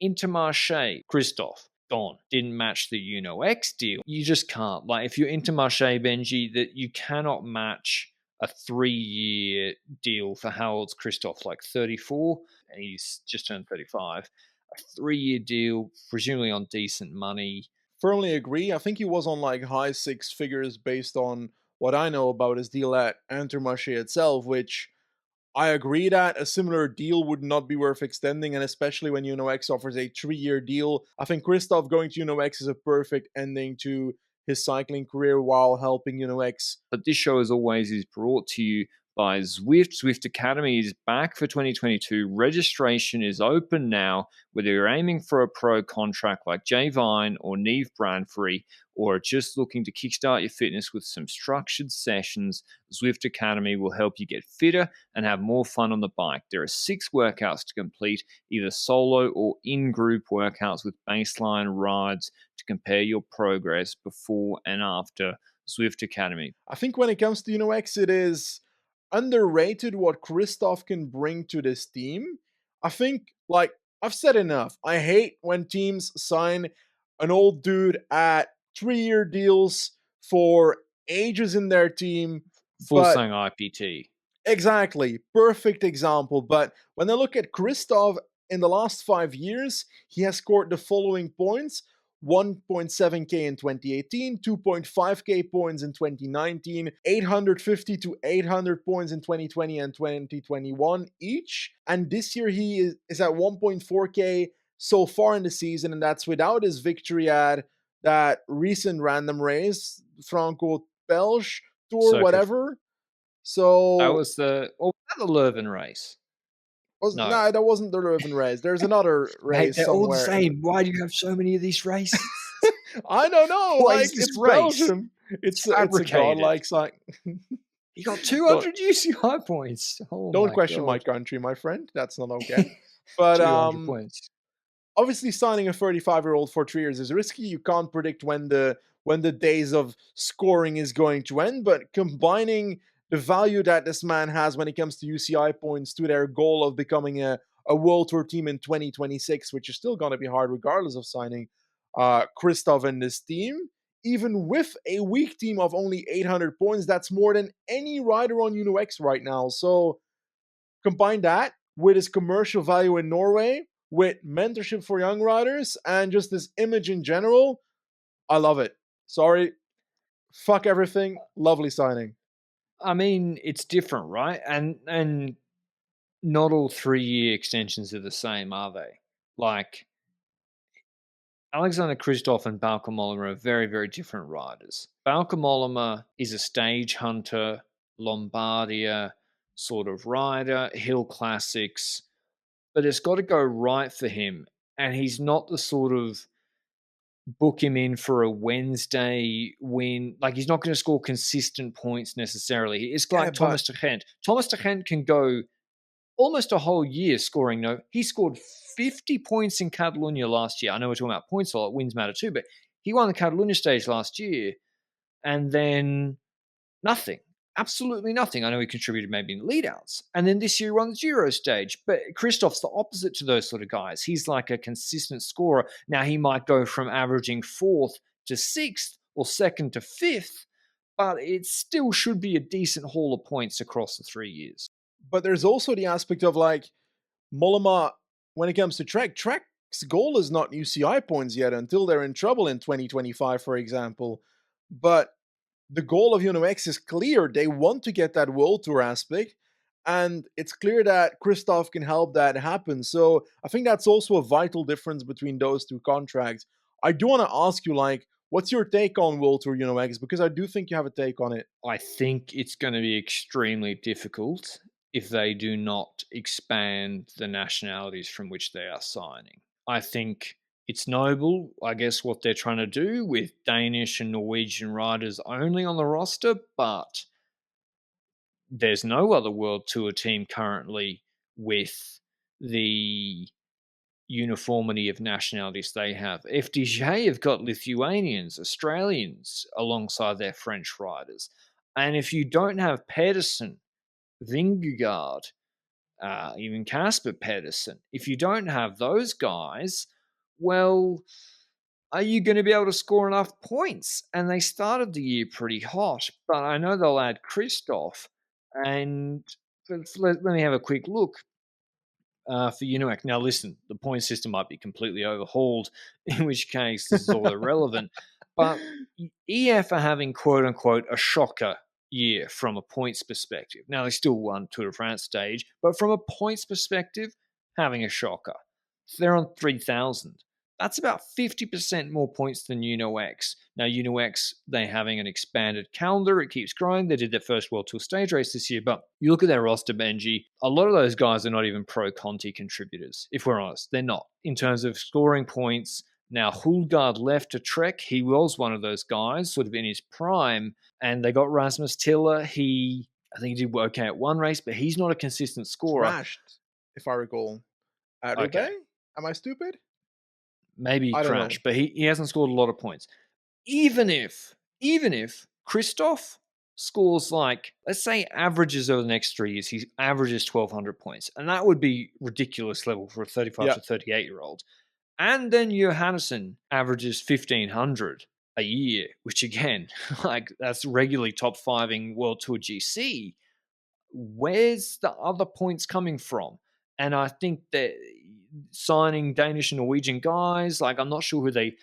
Intermarché, Kristoff, gone. Didn't match the X deal. You just can't. Like, if you're Intermarché, Benji, that you cannot match a 3-year deal for how old's Kristoff? Like 34? And he's just turned 35. A 3-year deal, presumably on decent money. Firmly agree. I think he was on like high six figures based on what I know about his deal at Intermarché itself, which I agree that a similar deal would not be worth extending, and especially when X offers a 3-year deal. I think Kristoff going to X is a perfect ending to his cycling career while helping X. But this show, as always, is brought to you by Zwift. Zwift Academy is back for 2022. Registration is open now, whether you're aiming for a pro contract like Jay Vine or Neve Branfree, or just looking to kickstart your fitness with some structured sessions. Zwift Academy will help you get fitter and have more fun on the bike. There are 6 workouts to complete, either solo or in-group workouts with baseline rides to compare your progress before and after Zwift Academy. I think when it comes to X, it is underrated what Kristoff can bring to this team. I think, like, I've said enough. I hate when teams sign an old dude at 3-year deals for ages in their team. Full sang IPT. Exactly. Perfect example. But when I look at Kristoff in the last 5 years, he has scored the following points: 1.7k in 2018, 2.5k points in 2019, 850 to 800 points in 2020 and 2021 each. And this year he is at 1.4k so far in the season, and that's without his victory at that recent random race, Franco-Belge Tour, whatever. So that was the Leuven race. No, that wasn't the Leuven race. There's another race they're somewhere. All the same. Why do you have so many of these races? I don't know. What like, is this it's race? Belgium. It's a godlike sign. You got 200 UCI points. Don't question my country, my friend. That's not okay. But 200 points. Obviously, signing a 35-year-old for 3 years is risky. You can't predict when the days of scoring is going to end. But combining the value that this man has when it comes to UCI points to their goal of becoming a World Tour team in 2026, which is still going to be hard regardless of signing Kristoff and this team, even with a weak team of only 800 points, that's more than any rider on X right now. So combine that with his commercial value in Norway, with mentorship for young riders, and just this image in general, I love it. Sorry. Fuck everything. Lovely signing. I mean, it's different, right? And not all 3-year extensions are the same, are they? Like, Alexander Kristoff and Bauke Mollema are very, very different riders. Bauke Mollema is a stage hunter, Lombardia sort of rider, hill classics, but it's got to go right for him. And he's not the sort of book him in for a Wednesday win. Like, he's not going to score consistent points necessarily. It's like Thomas de Gent. Thomas de Gent can go almost a whole year scoring. No, he scored 50 points in Catalunya last year. I know we're talking about points a lot. Wins matter too, but he won the Catalunya stage last year and then nothing. Absolutely nothing. I know he contributed maybe in lead-outs. And then this year he won the Giro stage. But Kristoff's the opposite to those sort of guys. He's like a consistent scorer. Now, he might go from averaging 4th to 6th or 2nd to 5th, but it still should be a decent haul of points across the 3 years. But there's also the aspect of, like, Mollema, when it comes to Trek's goal is not UCI points yet until they're in trouble in 2025, for example. But the goal of X is clear. They want to get that World Tour aspect, and it's clear that Kristoff can help that happen. So I think that's also a vital difference between those two contracts. I do want to ask you, like, what's your take on World Tour X? Because I do think you have a take on it. I think it's going to be extremely difficult if they do not expand the nationalities from which they are signing. I think it's noble, I guess, what they're trying to do with Danish and Norwegian riders only on the roster, but there's no other World Tour team currently with the uniformity of nationalities they have. FDJ have got Lithuanians, Australians alongside their French riders. And if you don't have Pedersen, Vingegaard, even Casper Pedersen. If you don't have those guys, well, are you going to be able to score enough points? And they started the year pretty hot, but I know they'll add Kristoff. And let me have a quick look for UNOAC. Now, listen, the point system might be completely overhauled, in which case this is all irrelevant. But EF are having, quote unquote, a shocker year from a points perspective. Now, they still won Tour de France stage, but from a points perspective, having a shocker. They're on 3,000. That's about 50% more points than UNOX. Now, UNOX, they're having an expanded calendar. It keeps growing. They did their first World Tour stage race this year, but you look at their roster, Benji, a lot of those guys are not even pro Conti contributors, if we're honest. They're not. In terms of scoring points, now Hulgaard left to Trek. He was one of those guys, sort of in his prime, and they got Rasmus Tiller. I think he did okay at one race, but he's not a consistent scorer. Crashed, if I recall. At Okay. Roubaix? Am I stupid? Maybe he I don't know. crashed, but he hasn't scored a lot of points. Even if Kristoff scores like, let's say, averages over the next 3 years, he averages 1,200 points, and that would be ridiculous level for a 35 to 38-year-old. And then Johannesson averages 1,500 a year, which again, like that's regularly top fiving World Tour GC. Where's the other points coming from? And I think that signing Danish and Norwegian guys, like I'm not sure who they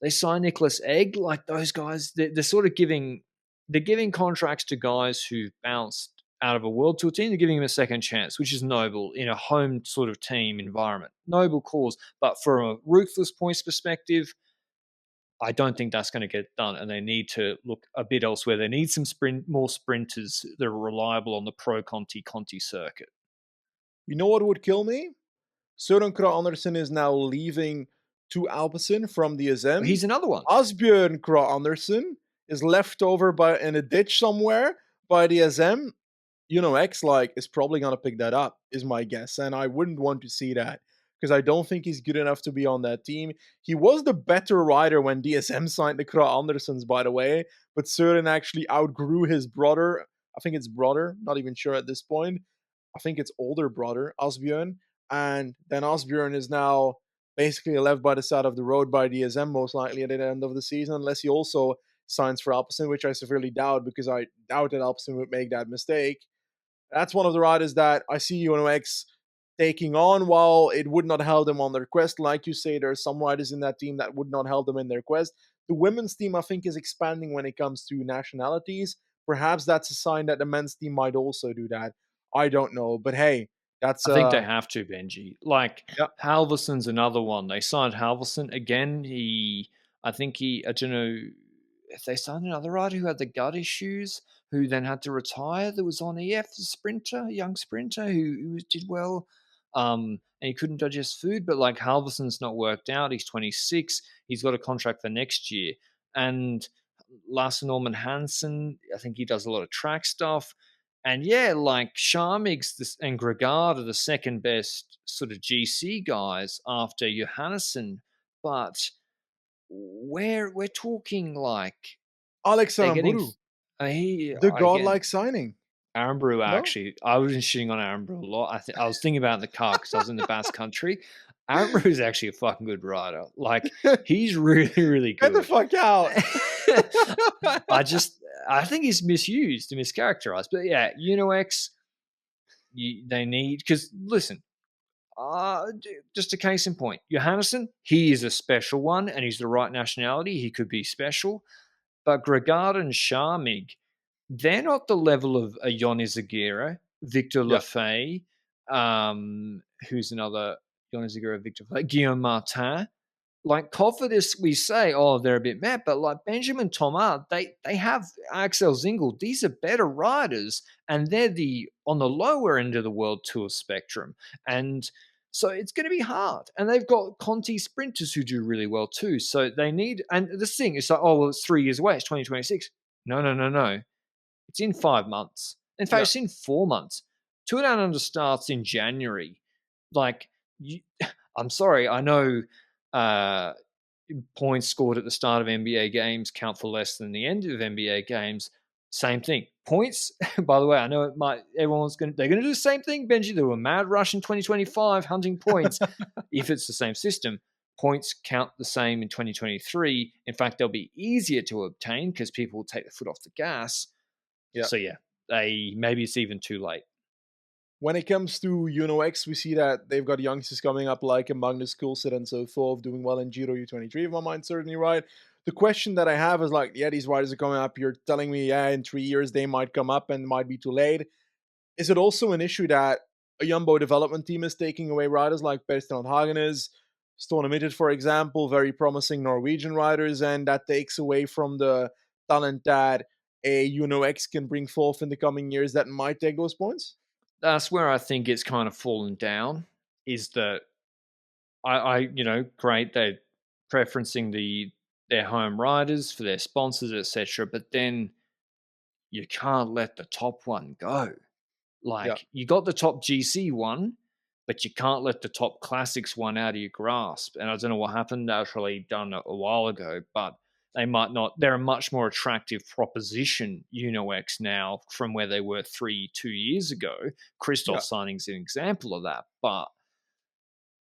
signed Nicholas Egg, like those guys, they're sort of giving contracts to guys who bounced out of a World Tour team. They're giving them a second chance, which is noble in a home sort of team environment. Noble cause. But from a ruthless points perspective, I don't think that's going to get done, and they need to look a bit elsewhere. They need some more sprinters that are reliable on the pro Conti circuit. You know what would kill me? Søren Kragh Andersen is now leaving to Alpecin from DSM. He's another one. Asbjørn Kragh Andersen is left over in a ditch somewhere by DSM. X is probably going to pick that up, is my guess. And I wouldn't want to see that because I don't think he's good enough to be on that team. He was the better rider when DSM signed the Kragh Andersens, by the way, but Søren actually outgrew his brother. I think it's brother, not even sure at this point. I think it's older brother, Asbjørn. And then Asbjørn is now basically left by the side of the road by DSM, most likely at the end of the season, unless he also signs for Alpecin, which I severely doubt because I doubt that Alpecin would make that mistake. That's one of the riders that I see UNOX taking on while it would not help them on their quest. Like you say, there are some riders in that team that would not help them in their quest. The women's team, I think, is expanding when it comes to nationalities. Perhaps that's a sign that the men's team might also do that. I don't know. But hey, that's... I think they have to, Benji. Like, yep. Halvorson's another one. They signed Halvorson. Again, I don't know if they signed another rider who had the gut issues, who then had to retire, that was on EF, a young sprinter who did well. And he couldn't digest food, but like Halvorson's not worked out. He's 26. He's got a contract for next year. And Lasse Norman Hansen, I think he does a lot of track stuff. And yeah, like Charmig's and Gregard are the second best sort of GC guys after Johannesson, but we're talking like Alexander Kristoff, the godlike signing. Aramburu, actually, I was shitting on Aramburu a lot. I was thinking about it in the car because I was in the Basque Country. Aramburu is actually a fucking good rider. Like, he's really, really good. Get the fuck out. I think he's misused and mischaracterized. But yeah, UNOX, they need, because listen, just a case in point, Johannesson, he is a special one and he's the right nationality. He could be special. But Gregard and Charmig, they're not the level of a Yoni Zagira, Victor Lafay, who's another Yoni Zagira, Victor Lafay, Guillaume Martin. Like Cofidis, we say, oh, they're a bit mad, but like Benjamin Thomas, they have Axel Zingel. These are better riders, and they're on the lower end of the World Tour spectrum. And so it's going to be hard. And they've got Conti sprinters who do really well too. So they need, and this thing is like, oh, well, it's 3 years away. It's 2026. No. It's in 5 months. In fact, it's in 4 months. Tour Down Under starts in January. Like, I'm sorry, I know points scored at the start of NBA games count for less than the end of NBA games, Same thing. Points, by the way, I know they're gonna do the same thing, Benji. They were mad rush in 2025 hunting points. If it's the same system, points count the same in 2023. In fact, they'll be easier to obtain because people will take the foot off the gas. Yeah. So yeah, maybe it's even too late. When it comes to X, we see that they've got youngsters coming up like a Magnus Coulthard and so forth, doing well in Giro U23, if my mind's certainly right. The question that I have is like, yeah, these riders are coming up. You're telling me, yeah, in 3 years they might come up and might be too late. Is it also an issue that a Jumbo development team is taking away riders like Per Strand Hagenes, Stone Emitted, for example, very promising Norwegian riders, and that takes away from the talent that a X can bring forth in the coming years that might take those points? That's where I think it's kind of fallen down. Is that great, they're preferencing their home riders for their sponsors, etc. But then you can't let the top one go. Yeah. Like, you got the top GC one, but you can't let the top classics one out of your grasp. And I don't know what happened. Actually done a while ago, but they might not. They're a much more attractive proposition, X now, from where they were 2 years ago. Yeah. Kristoff signing's an example of that. But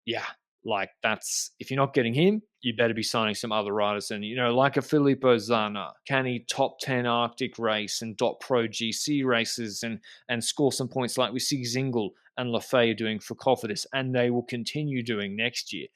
yeah, like, that's, if you're not getting him, you better be signing some other riders. And, like a Filippo Zana, can he top 10 Arctic race and dot pro GC races and score some points like we see Zingle and Lafay doing for Cofidis, and they will continue doing next year.